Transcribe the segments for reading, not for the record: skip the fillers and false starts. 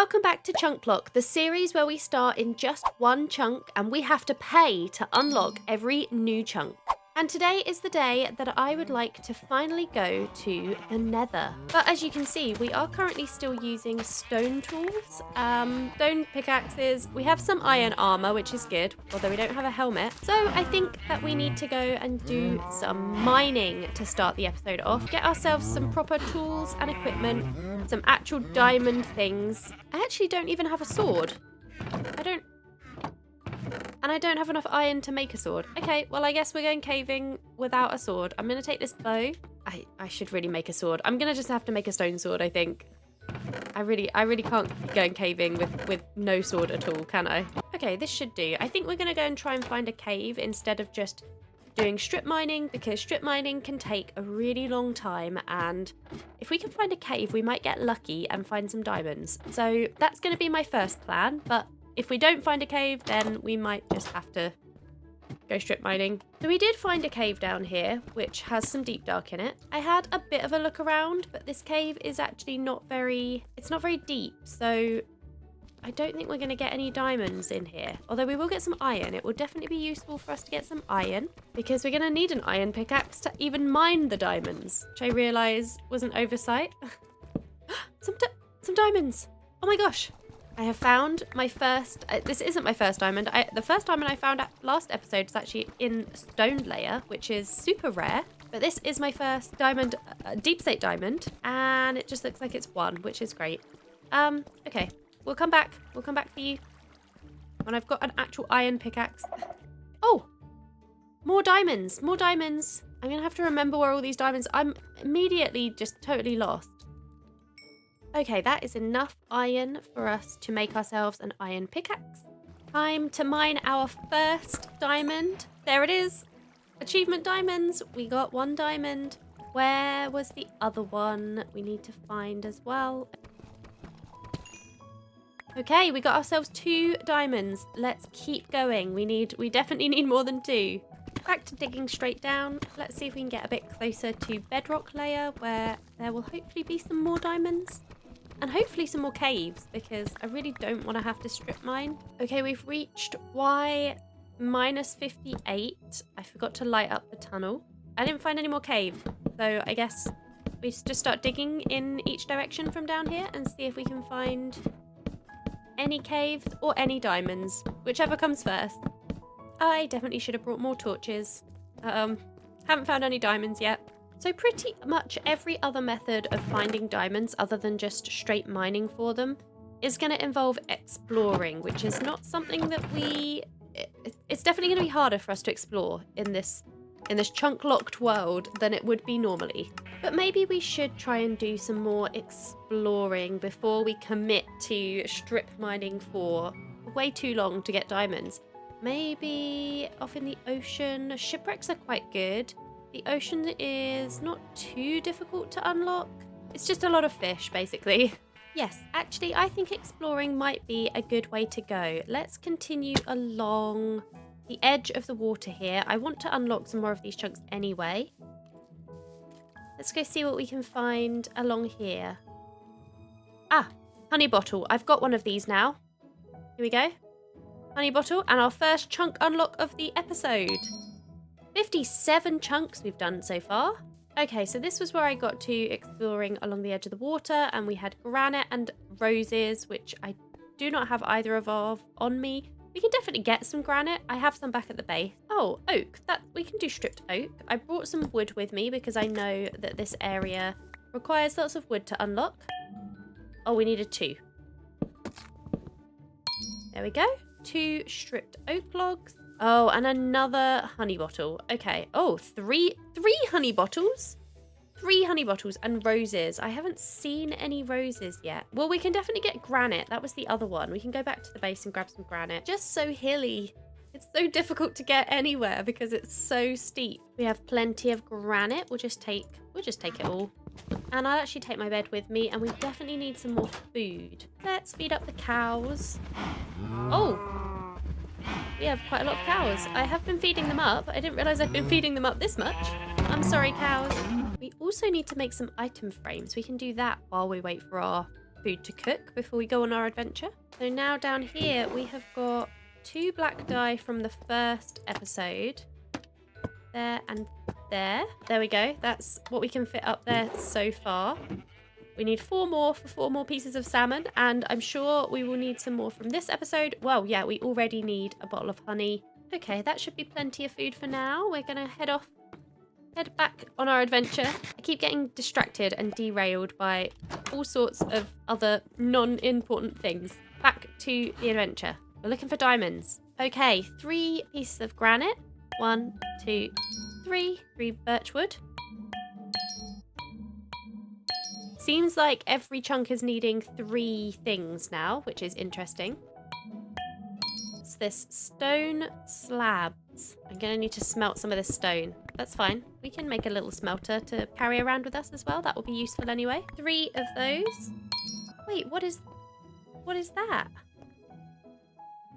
Welcome back to Chunklock, the series where we start in just one chunk and we have to pay to unlock every new chunk. And today is the day that I would like to finally go to the Nether. But as you can see, we are currently still using stone tools, stone pickaxes. We have some iron armor, which is good, although we don't have a helmet. So I think that we need to go and do some mining to start the episode off. Get ourselves some proper tools and equipment, some actual diamond things. I actually don't even have a sword. And I don't have enough iron to make a sword. Okay, well, I guess we're going caving without a sword. I'm going to take this bow. I should really make a sword. I'm going to just have to make a stone sword, I think. I really can't be going caving with no sword at all, can I? Okay, this should do. I think we're going to go and try and find a cave instead of just doing strip mining, because strip mining can take a really long time, and if we can find a cave, we might get lucky and find some diamonds. So that's going to be my first plan, but if we don't find a cave, then we might just have to go strip mining. So we did find a cave down here, which has some deep dark in it. I had a bit of a look around, but this cave is actually it's not very deep. So I don't think we're going to get any diamonds in here. Although we will get some iron. It will definitely be useful for us to get some iron, because we're going to need an iron pickaxe to even mine the diamonds, which I realise was an oversight. Some diamonds. Oh my gosh. I have found my first, this isn't my first diamond. The first diamond I found at last episode is actually in stone layer, which is super rare. But this is my first diamond, deep slate diamond. And it just looks like it's one, which is great. Okay, we'll come back. We'll come back for you when I've got an actual iron pickaxe. Oh, more diamonds, more diamonds. I'm going to have to remember where all these diamonds, I'm immediately just totally lost. Okay, that is enough iron for us to make ourselves an iron pickaxe. Time to mine our first diamond. There it is. Achievement diamonds. We got one diamond. Where was the other one we need to find as well? Okay, we got ourselves 2 diamonds. Let's keep going. We definitely need more than 2. Back to digging straight down. Let's see if we can get a bit closer to bedrock layer, where there will hopefully be some more diamonds. And hopefully some more caves, because I really don't want to have to strip mine. Okay, we've reached Y -58. I forgot to light up the tunnel. I didn't find any more caves, so I guess we just start digging in each direction from down here and see if we can find any caves or any diamonds, whichever comes first. I definitely should have brought more torches. Haven't found any diamonds yet. So pretty much every other method of finding diamonds, other than just straight mining for them, is going to involve exploring, which is not something that it's definitely going to be harder for us to explore in this chunk-locked world than it would be normally. But maybe we should try and do some more exploring before we commit to strip mining for way too long to get diamonds. Maybe off in the ocean. Shipwrecks are quite good. The ocean is not too difficult to unlock. It's just a lot of fish, basically. Yes, actually, I think exploring might be a good way to go. Let's continue along the edge of the water here. I want to unlock some more of these chunks anyway. Let's go see what we can find along here. Ah, honey bottle. I've got one of these now. Here we go. Honey bottle, and our first chunk unlock of the episode. 57 chunks we've done so far. Okay, so this was where I got to exploring along the edge of the water, and we had granite and roses, which I do not have either of on me. We can definitely get some granite. I have some back at the base. Oh, oak. We can do stripped oak. I brought some wood with me because I know that this area requires lots of wood to unlock. Oh, we needed 2. There we go. 2 stripped oak logs. Oh, and another honey bottle. Okay. Oh, three honey bottles? 3 honey bottles and roses. I haven't seen any roses yet. Well, we can definitely get granite. That was the other one. We can go back to the base and grab some granite. Just so hilly. It's so difficult to get anywhere because it's so steep. We have plenty of granite. We'll just take it all. And I'll actually take my bed with me, and we definitely need some more food. Let's feed up the cows. Oh! We have quite a lot of cows. I have been feeding them up. I didn't realise I've been feeding them up this much. I'm sorry, cows. We also need to make some item frames. We can do that while we wait for our food to cook before we go on our adventure. So now down here we have got 2 black dye from the first episode. There and there. There we go. That's what we can fit up there so far. We need 4 more for 4 more pieces of salmon, and I'm sure we will need some more from this episode. Well, yeah, we already need a bottle of honey. Okay, that should be plenty of food for now. We're gonna head back on our adventure. I keep getting distracted and derailed by all sorts of other non-important things. Back to the adventure. We're looking for diamonds. Okay, 3 pieces of granite. 1, 2, 3. 3 birchwood. Seems like every chunk is needing 3 things now, which is interesting. It's this stone slabs. I'm going to need to smelt some of this stone. That's fine. We can make a little smelter to carry around with us as well. That will be useful anyway. 3 of those. Wait, what is that?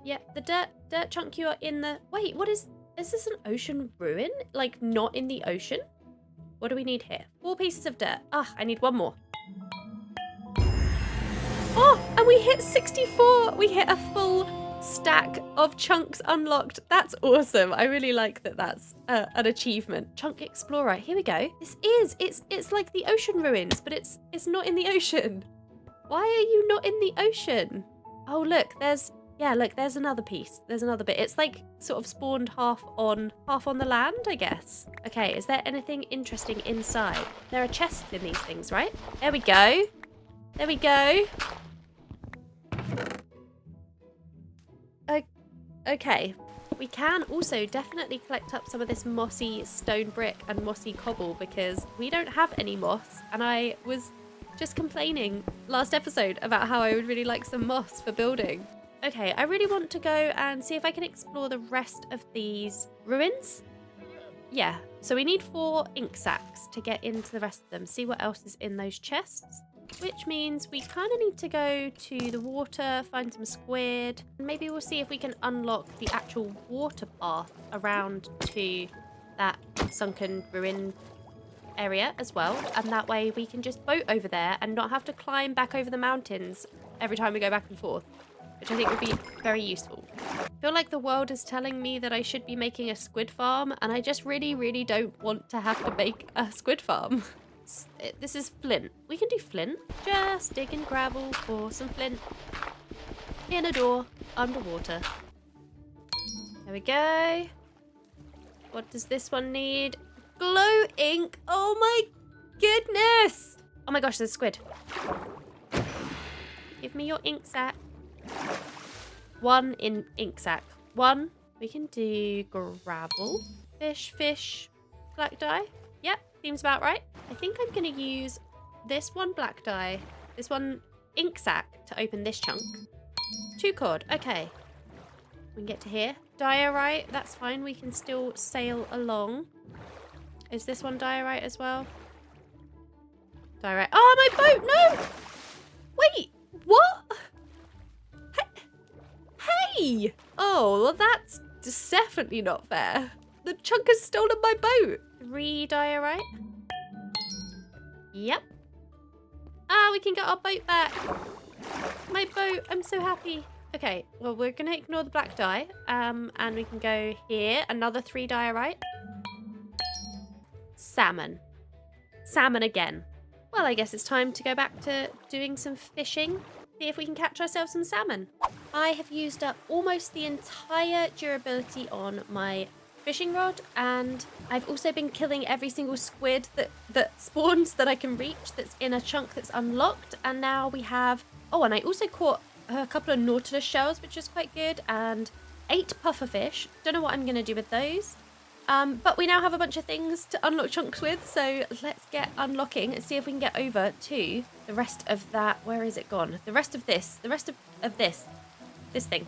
Yeah, the dirt chunk, you are in the... Wait, what is this an ocean ruin? Like, not in the ocean? What do we need here? 4 pieces of dirt. Ah, I need 1 more. Oh, and we hit 64. We hit a full stack of chunks unlocked. That's awesome. I really like that that's an achievement. Chunk Explorer. Here we go. It's like the ocean ruins, but it's not in the ocean. Why are you not in the ocean? Oh, look, there's another piece. There's another bit. It's like sort of spawned half on the land, I guess. Okay, is there anything interesting inside? There are chests in these things, right? There we go. There we go. Okay. We can also definitely collect up some of this mossy stone brick and mossy cobble because we don't have any moss. And I was just complaining last episode about how I would really like some moss for building. Okay, I really want to go and see if I can explore the rest of these ruins. Yeah, so we need 4 ink sacks to get into the rest of them. See what else is in those chests. Which means we kind of need to go to the water, find some squid. And maybe we'll see if we can unlock the actual water path around to that sunken ruin area as well. And that way we can just boat over there and not have to climb back over the mountains every time we go back and forth, which I think would be very useful. I feel like the world is telling me that I should be making a squid farm, and I just really, really don't want to have to make a squid farm. This is flint. We can do flint. Just digging gravel for some flint. In a door, underwater. There we go. What does this one need? Glow ink. Oh my goodness. Oh my gosh, there's a squid. Give me your ink sack. 1 in ink sack. 1. We can do gravel. Fish, black dye. Yep, seems about right. I think I'm going to use this 1 black dye, this 1 ink sack to open this chunk. 2 cord. Okay. We can get to here. Diorite, that's fine. We can still sail along. Is this one diorite as well? Diorite. Oh, my boat! No! Wait! What? Hey! Oh, well, that's definitely not fair. The chunk has stolen my boat. 3 diorite. Yep. Ah, we can get our boat back. My boat. I'm so happy. Okay, well, we're going to ignore the black dye. And we can go here. Another 3 diorite. Salmon. Salmon again. Well, I guess it's time to go back to doing some fishing. See if we can catch ourselves some salmon. I have used up almost the entire durability on my fishing rod, and I've also been killing every single squid that spawns that I can reach that's in a chunk that's unlocked. And now we have... Oh, and I also caught a couple of nautilus shells, which is quite good, and 8 pufferfish. Don't know what I'm going to do with those. But we now have a bunch of things to unlock chunks with, so let's get unlocking and see if we can get over to the rest of that. Where is it gone? The rest of this. The rest of this. This thing.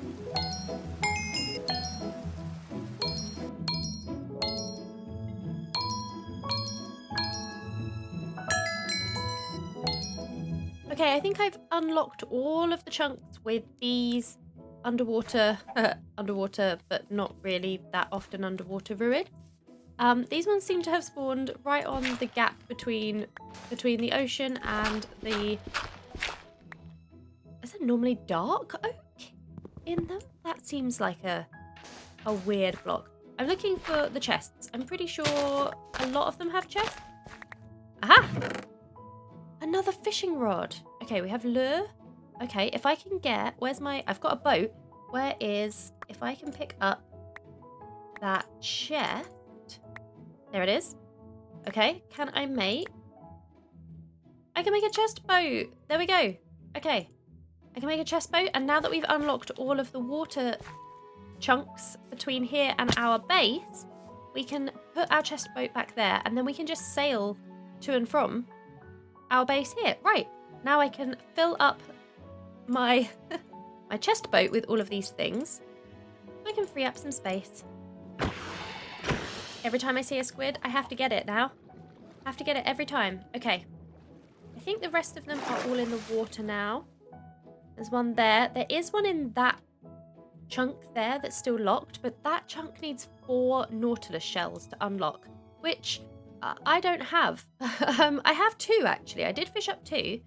Okay, I think I've unlocked all of the chunks with these underwater, but not really that often underwater ruin. These ones seem to have spawned right on the gap between the ocean and the normally dark oak in them? That seems like a weird block. I'm looking for the chests. I'm pretty sure a lot of them have chests. Aha! Another fishing rod. Okay, we have lure. Okay, if I can get... Where's my... I've got a boat. Where is... If I can pick up that chest... There it is. Okay, can I make... I can make a chest boat. There we go. Okay. I can make a chest boat. And now that we've unlocked all of the water chunks between here and our base, we can put our chest boat back there. And then we can just sail to and from our base here. Right. Now I can fill up my, my chest boat with all of these things. I can free up some space. Every time I see a squid, I have to get it now. I have to get it every time. Okay. I think the rest of them are all in the water now. There's one there. There is one in that chunk there that's still locked, but that chunk needs 4 nautilus shells to unlock, which I don't have. I have 2 actually. I did fish up 2.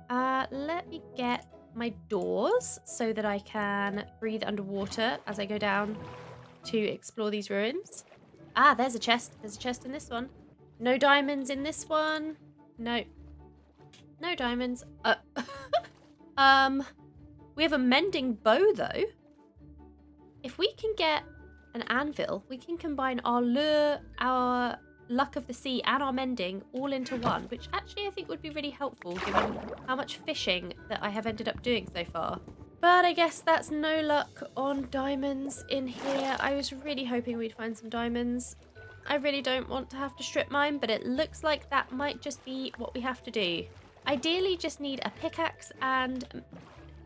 Let me get my doors so that I can breathe underwater as I go down to explore these ruins. Ah, there's a chest. There's a chest in this one. No diamonds in this one. No. No diamonds. We have a mending bow though. If we can get an anvil, we can combine our lure, our luck of the sea, and our mending all into one, which actually I think would be really helpful given how much fishing that I have ended up doing so far. But I guess that's no luck on diamonds in here. I was really hoping we'd find some diamonds. I really don't want to have to strip mine, but it looks like that might just be what we have to do. Ideally, just need a pickaxe and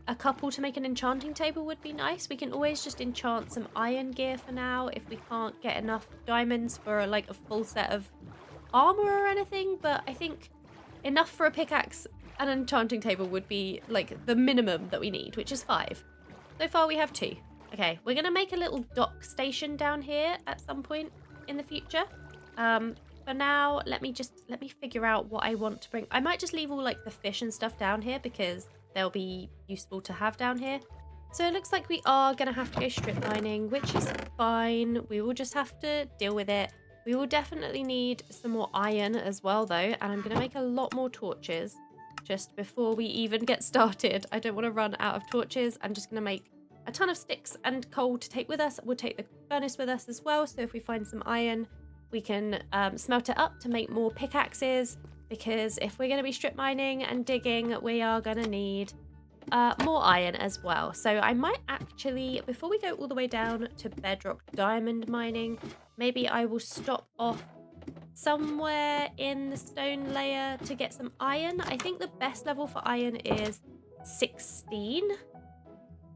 a couple to make an enchanting table would be nice. We can always just enchant some iron gear for now if we can't get enough diamonds for like a full set of armor or anything. But I think enough for a pickaxe and an enchanting table would be like the minimum that we need, which is 5. So far we have 2. Okay, we're going to make a little dock station down here at some point in the future. For now, let me figure out what I want to bring. I might just leave all like the fish and stuff down here because they'll be useful to have down here. So it looks like we are going to have to go strip mining, which is fine. We will just have to deal with it. We will definitely need some more iron as well though, and I'm going to make a lot more torches just before we even get started. I don't want to run out of torches. I'm just going to make a ton of sticks and coal to take with us. We'll take the furnace with us as well, so if we find some iron, we can smelt it up to make more pickaxes, because if we're going to be strip mining and digging, we are going to need more iron as well. So I might actually, before we go all the way down to bedrock diamond mining, maybe I will stop off somewhere in the stone layer to get some iron. I think the best level for iron is 16.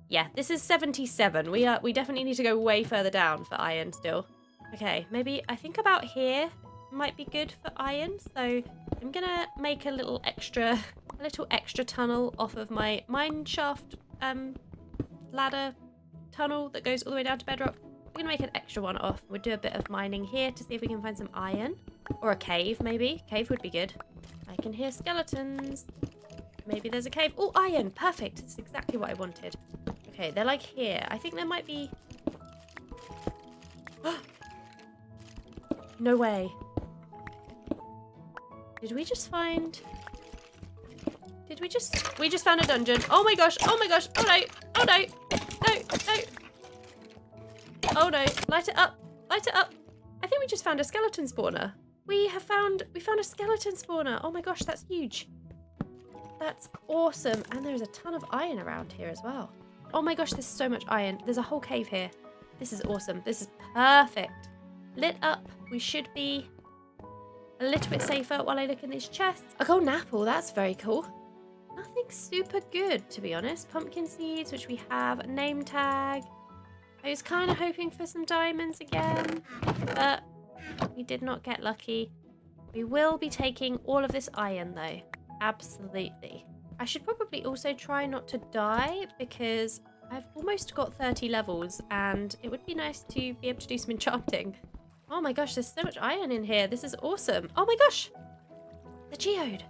Yeah, this is 77. We definitely need to go way further down for iron still. Okay, maybe I think about here might be good for iron. So I'm gonna make a little extra tunnel off of my mine shaft ladder tunnel that goes all the way down to bedrock. We're gonna make an extra one off. We'll do a bit of mining here to see if we can find some iron. Or a cave, maybe. Cave would be good. I can hear skeletons. Maybe there's a cave. Oh, iron! Perfect! It's exactly what I wanted. Okay, they're like here. I think there might be... No way. Did we just find... We just found a dungeon. Oh my gosh! Oh my gosh! Oh no! Oh no! No! No! Oh no! Light it up! Light it up! I think we just found a skeleton spawner. We found a skeleton spawner. Oh my gosh, that's huge. That's awesome. And there's a ton of iron around here as well. Oh my gosh, there's so much iron. There's a whole cave here. This is awesome. This is perfect. Lit up. We should be a little bit safer while I look in these chests. A golden apple. That's very cool. Nothing super good, to be honest. Pumpkin seeds, which we have. A name tag. I was kind of hoping for some diamonds again, but we did not get lucky. We will be taking all of this iron, though. Absolutely. I should probably also try not to die, because I've almost got 30 levels, and it would be nice to be able to do some enchanting. Oh my gosh, there's so much iron in here. This is awesome. Oh my gosh! The geode.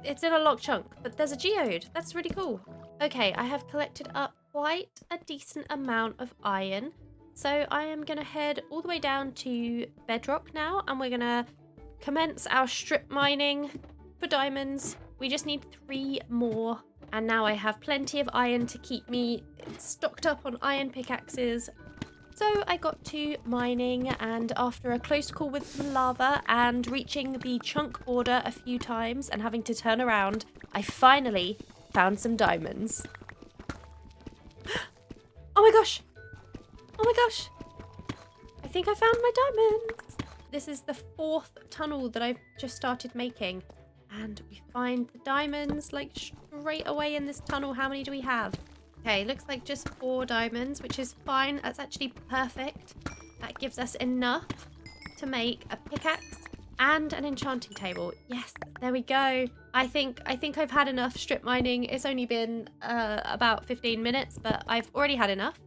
it's in a locked chunk, but there's a geode. That's really cool. Okay, I have collected up quite a decent amount of iron. So I am going to head all the way down to bedrock now, and we're going to commence our strip mining for diamonds. We just need 3 more, and now I have plenty of iron to keep me stocked up on iron pickaxes. So I got to mining, and after a close call with some lava and reaching the chunk border a few times and having to turn around, I finally found some diamonds. Oh my gosh! Oh my gosh! I think I found my diamonds! This is the 4th tunnel that I've just started making. And we find the diamonds like straight away in this tunnel. How many do we have? Okay, looks like just 4 diamonds, which is fine. That's actually perfect. That gives us enough to make a pickaxe and an enchanting table. Yes, there we go. I think I've had enough strip mining. It's only been about 15 minutes, but I've already had enough.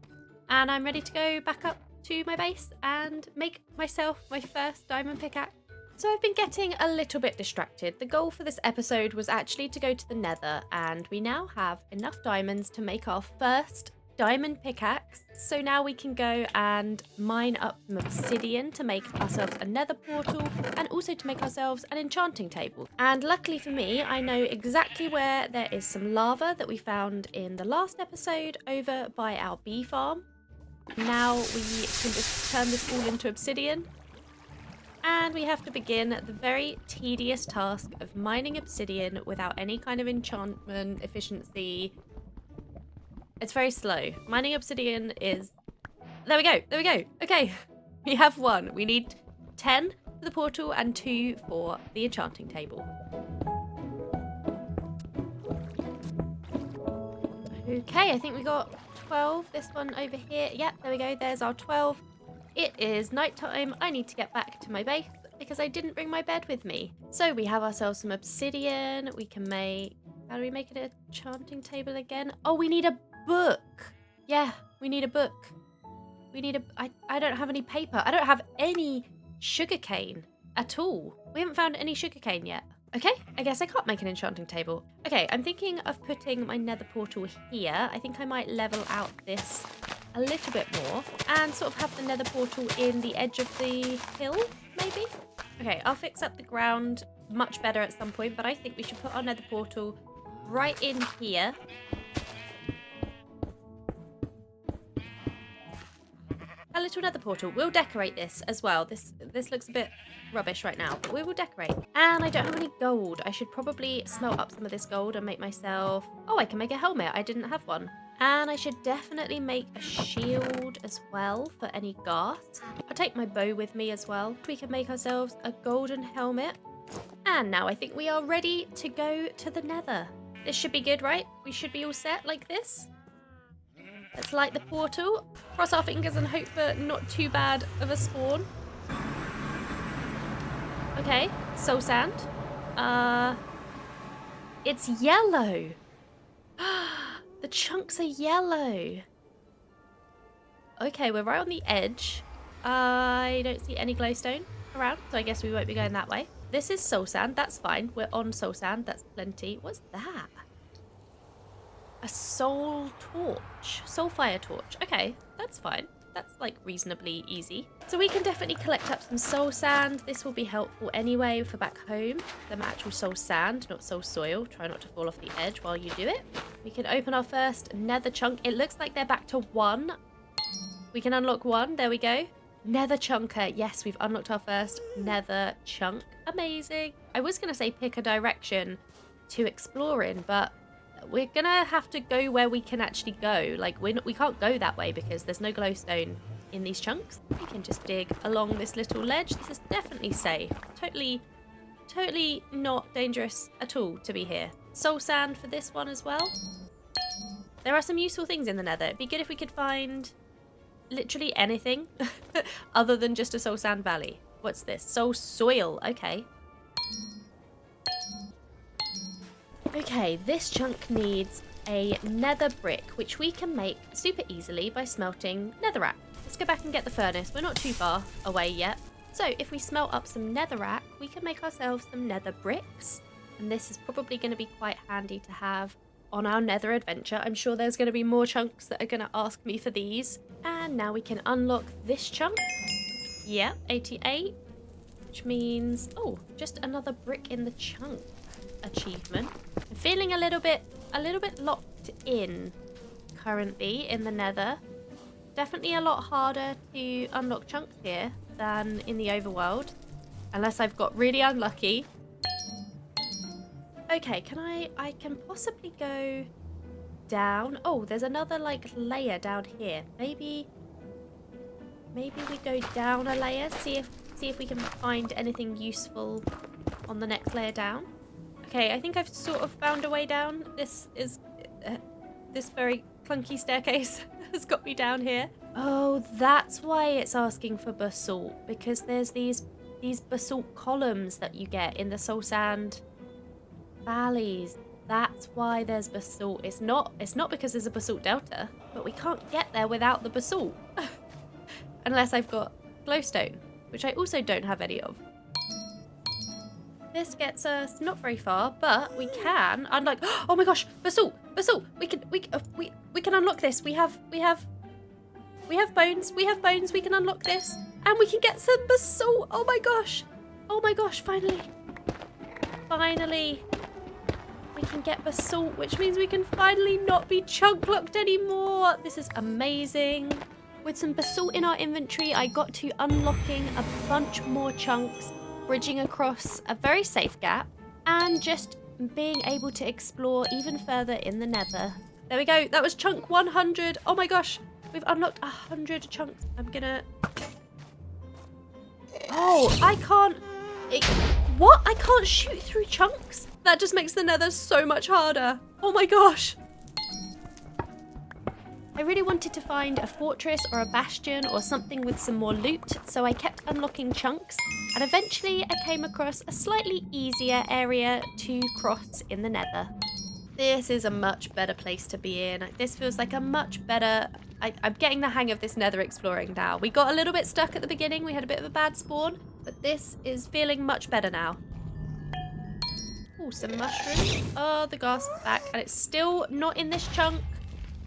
And I'm ready to go back up to my base and make myself my first diamond pickaxe. So I've been getting a little bit distracted. The goal for this episode was actually to go to the Nether, and we now have enough diamonds to make our first diamond pickaxe. So now we can go and mine up some obsidian to make ourselves a Nether portal, and also to make ourselves an enchanting table. And luckily for me, I know exactly where there is some lava that we found in the last episode over by our bee farm. Now we can just turn this all into obsidian. And we have to begin the very tedious task of mining obsidian without any kind of enchantment, efficiency. It's very slow. Mining obsidian is... There we go. There we go. Okay. We have 1. We need 10 for the portal and 2 for the enchanting table. Okay, I think we got 12. This one over here. Yep, there we go. There's our 12. It is nighttime. I need to get back to my base because I didn't bring my bed with me. So we have ourselves some obsidian. We can make... How do we make an enchanting table again? Oh, we need a book. Yeah, we need a book. We need a... I don't have any paper. I don't have any sugarcane at all. We haven't found any sugarcane yet. Okay, I guess I can't make an enchanting table. Okay, I'm thinking of putting my nether portal here. I think I might level out this a little bit more and sort of have the nether portal in the edge of the hill, maybe? Okay, I'll fix up the ground much better at some point, but I think we should put our nether portal right in here. A little nether portal. We'll decorate this as well. This looks a bit rubbish right now, but we will decorate. And I don't have any gold. I should probably smelt up some of this gold and make myself... Oh, I can make a helmet. I didn't have one. And I should definitely make a shield as well for any ghasts. I'll take my bow with me as well. We can make ourselves a golden helmet. And now I think we are ready to go to the nether. This should be good, right? We should be all set like this. Let's light the portal, cross our fingers and hope for not too bad of a spawn. Okay, soul sand. It's yellow. The chunks are yellow. Okay, we're right on the edge. I don't see any glowstone around, so I guess we won't be going that way. This is soul sand, that's fine. We're on soul sand, that's plenty. What's that? A soul torch. Soul fire torch. Okay, that's fine. That's like reasonably easy. So we can definitely collect up some soul sand. This will be helpful anyway for back home. Some actual soul sand, not soul soil. Try not to fall off the edge while you do it. We can open our first nether chunk. It looks like they're back to 1. We can unlock 1. There we go. Nether chunker. Yes, we've unlocked our first nether chunk. Amazing. I was going to say pick a direction to explore in, but we're gonna have to go where we can actually go. Like, we can't go that way because there's no glowstone in these chunks. We can just dig along this little ledge. This is definitely safe. Totally not dangerous at all to be here. Soul sand for this one as well. There are some useful things in the nether. It'd be good if we could find literally anything other than just a soul sand valley. What's this? Soul soil. Okay. Okay, this chunk needs a nether brick, which we can make super easily by smelting netherrack. Let's go back and get the furnace. We're not too far away yet. So if we smelt up some netherrack, we can make ourselves some nether bricks. And this is probably going to be quite handy to have on our Nether adventure. I'm sure there's going to be more chunks that are going to ask me for these. And now we can unlock this chunk. Yeah, 88. Which means, oh, just another brick in the chunk achievement. I'm feeling a little bit locked in currently in the Nether. Definitely a lot harder to unlock chunks here than in the overworld. Unless I've got really unlucky. Okay, I can possibly go down. Oh, there's another like layer down here. Maybe we go down a layer, see if we can find anything useful on the next layer down. Okay, I think I've sort of found a way down. This very clunky staircase has got me down here. Oh, that's why it's asking for basalt, because there's these basalt columns that you get in the soul sand valleys. That's why there's basalt. It's not because there's a basalt delta, but we can't get there without the basalt. Unless I've got glowstone, which I also don't have any of. This gets us not very far, but we can unlock. Oh my gosh, basalt! We can unlock this. We have bones. We have bones. We can unlock this, and we can get some basalt. Oh my gosh! Finally, we can get basalt, which means we can finally not be chunklocked anymore. This is amazing. With some basalt in our inventory, I got to unlocking a bunch more chunks, bridging across a very safe gap, and just being able to explore even further in the Nether. There we go. That was chunk 100. Oh my gosh. We've unlocked 100 chunks. I'm gonna... Oh, I can't... What? I can't shoot through chunks? That just makes the Nether so much harder. Oh my gosh. I really wanted to find a fortress or a bastion or something with some more loot, so I kept unlocking chunks, and eventually I came across a slightly easier area to cross in the Nether. This is a much better place to be in. This feels like a much better... I'm getting the hang of this Nether exploring now. We got a little bit stuck at the beginning. We had a bit of a bad spawn, but this is feeling much better now. Oh, some mushrooms. Oh, the ghast's back, and it's still not in this chunk.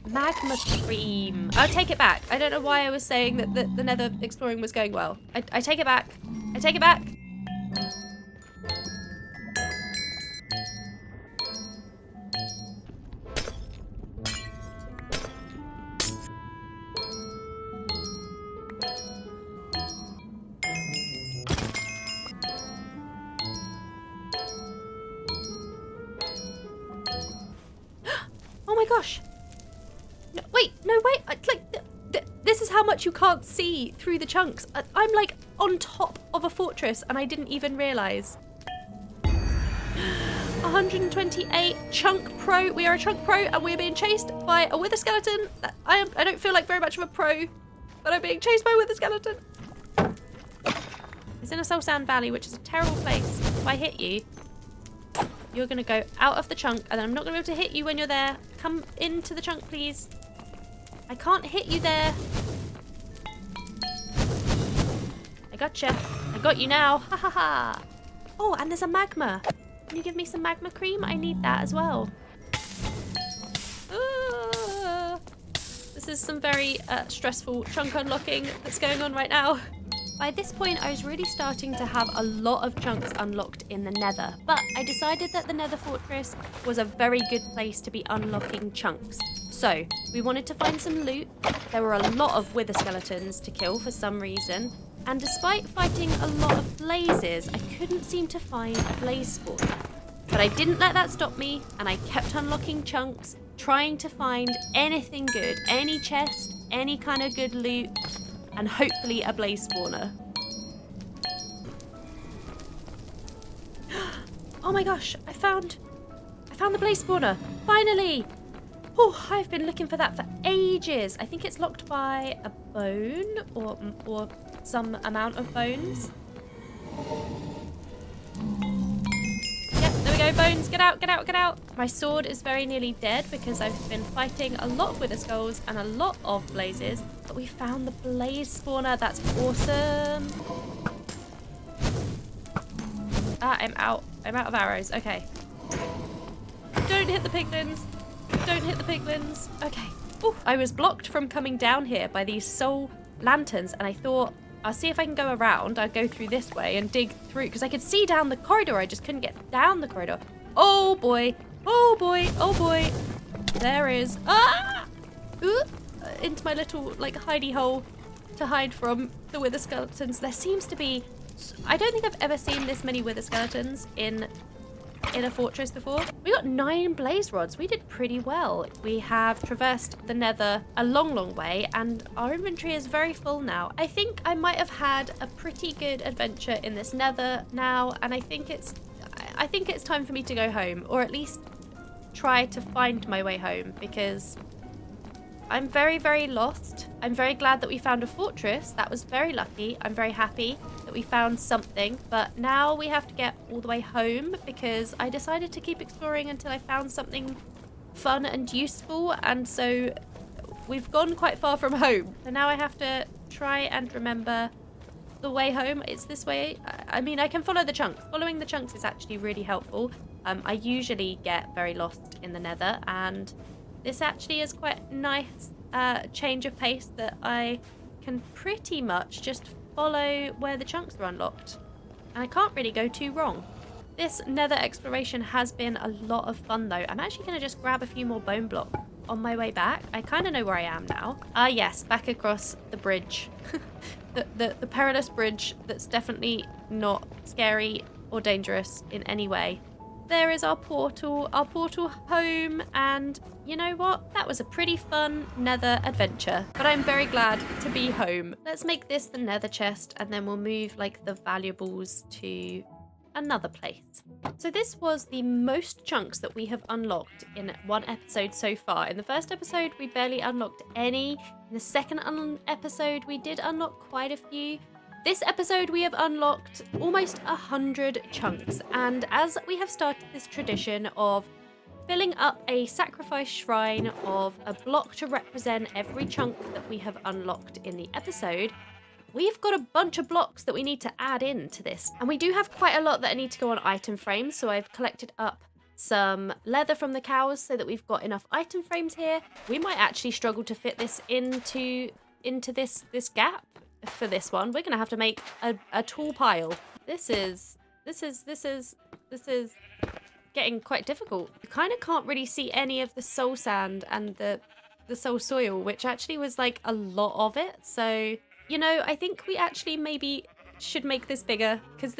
Magma cream. I'll take it back. I don't know why I was saying that the Nether exploring was going well. I take it back. I take it back. Oh my gosh. No, wait. This is how much you can't see through the chunks. I'm like on top of a fortress and I didn't even realise. 128 chunk pro. We are a chunk pro and we're being chased by a wither skeleton. I don't feel like very much of a pro, but I'm being chased by a wither skeleton. It's in a soul sand valley, which is a terrible place. If I hit you, you're going to go out of the chunk and I'm not going to be able to hit you when you're there. Come into the chunk, please. I can't hit you there. I gotcha. I got you now. Ha ha ha. Oh, and there's a magma. Can you give me some magma cream? I need that as well. This is some very stressful chunk unlocking that's going on right now. By this point, I was really starting to have a lot of chunks unlocked in the Nether, but I decided that the Nether Fortress was a very good place to be unlocking chunks. So, we wanted to find some loot. There were a lot of wither skeletons to kill for some reason, and despite fighting a lot of blazes, I couldn't seem to find a blaze spawner. But I didn't let that stop me, and I kept unlocking chunks, trying to find anything good, any chest, any kind of good loot, and hopefully a blaze spawner. Oh my gosh, I found the blaze spawner, finally! Oh, I've been looking for that for ages. I think it's locked by a bone or some amount of bones. Yep, there we go, bones. Get out, get out, get out. My sword is very nearly dead because I've been fighting a lot of wither skulls and a lot of blazes. But we found the blaze spawner. That's awesome. I'm out. I'm out of arrows. Okay. Don't hit the piglins. Don't hit the piglins. Okay. Ooh, I was blocked from coming down here by these soul lanterns, and I thought, I'll see if I can go around. I'll go through this way and dig through, because I could see down the corridor. I just couldn't get down the corridor. Oh, boy. Oh, boy. Oh, boy. There is... Ah! Ooh, into my little, like, hidey hole to hide from the wither skeletons. There seems to be... I don't think I've ever seen this many wither skeletons in a fortress before. We got 9 blaze rods. We did pretty well. We have traversed the Nether a long way, and our inventory is very full now. I think I might have had a pretty good adventure in this Nether now, and I think it's time for me to go home, or at least try to find my way home, because I'm very lost. I'm very glad that we found a fortress. That was very lucky. I'm very happy that we found something, but now we have to get all the way home, because I decided to keep exploring until I found something fun and useful, and so we've gone quite far from home. So now I have to try and remember the way home. It's this way. I mean, I can follow the chunks. Following the chunks is actually really helpful. I usually get very lost in the Nether, and this actually is quite a nice change of pace that I can pretty much just follow where the chunks are unlocked. And I can't really go too wrong. This Nether exploration has been a lot of fun though. I'm actually going to just grab a few more bone blocks on my way back. I kind of know where I am now. Ah yes, back across the bridge. the perilous bridge that's definitely not scary or dangerous in any way. There is our portal home, and you know what? That was a pretty fun Nether adventure, but I'm very glad to be home. Let's make this the Nether chest, and then we'll move like the valuables to another place. So this was the most chunks that we have unlocked in one episode so far. In the first episode, we barely unlocked any. In the second episode, we did unlock quite a few. This episode we have unlocked almost 100 chunks, and as we have started this tradition of filling up a sacrifice shrine of a block to represent every chunk that we have unlocked in the episode, we've got a bunch of blocks that we need to add into this. And we do have quite a lot that need to go on item frames, so I've collected up some leather from the cows so that we've got enough item frames here. We might actually struggle to fit this into this gap. For this one, we're gonna have to make a tall pile. This is getting quite difficult. You kind of can't really see any of the soul sand and the soul soil, which actually was like a lot of it. So, you know, I think we actually maybe should make this bigger, because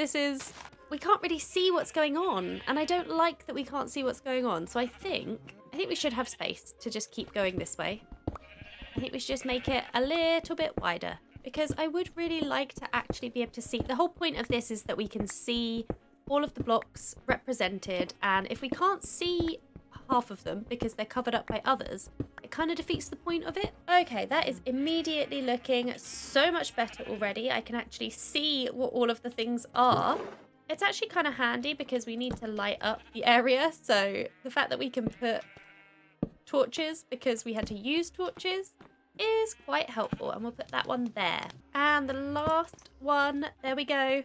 we can't really see what's going on, and I don't like that we can't see what's going on. So I think we should have space to just keep going this way. I think we should just make it a little bit wider, because I would really like to actually be able to see. The whole point of this is that we can see all of the blocks represented, and if we can't see half of them because they're covered up by others, it kind of defeats the point of it. Okay, that is immediately looking so much better already. I can actually see what all of the things are. It's actually kind of handy because we need to light up the area, so the fact that we can put torches because we had to use torches is quite helpful, and we'll put that one there. And the last one, there we go.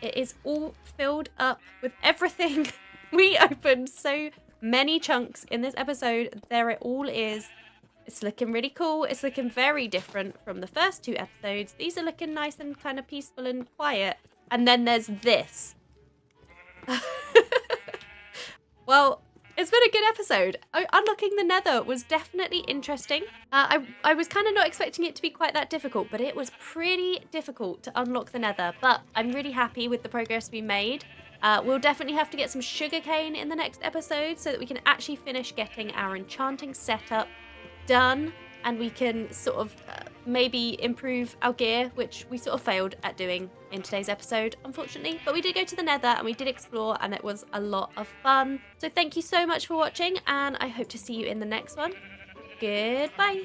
It is all filled up with everything. We opened so many chunks in this episode. There it all is. It's looking really cool. It's looking very different from the first 2 episodes. These are looking nice and kind of peaceful and quiet. And then there's this. Well, it's been a good episode. Unlocking the Nether was definitely interesting. I was kind of not expecting it to be quite that difficult, but it was pretty difficult to unlock the Nether. But I'm really happy with the progress we made. We'll definitely have to get some sugarcane in the next episode so that we can actually finish getting our enchanting setup done, and we can sort of maybe improve our gear, which we sort of failed at doing in today's episode, unfortunately. But we did go to the Nether and we did explore, and it was a lot of fun. So thank you so much for watching, and I hope to see you in the next one. Goodbye.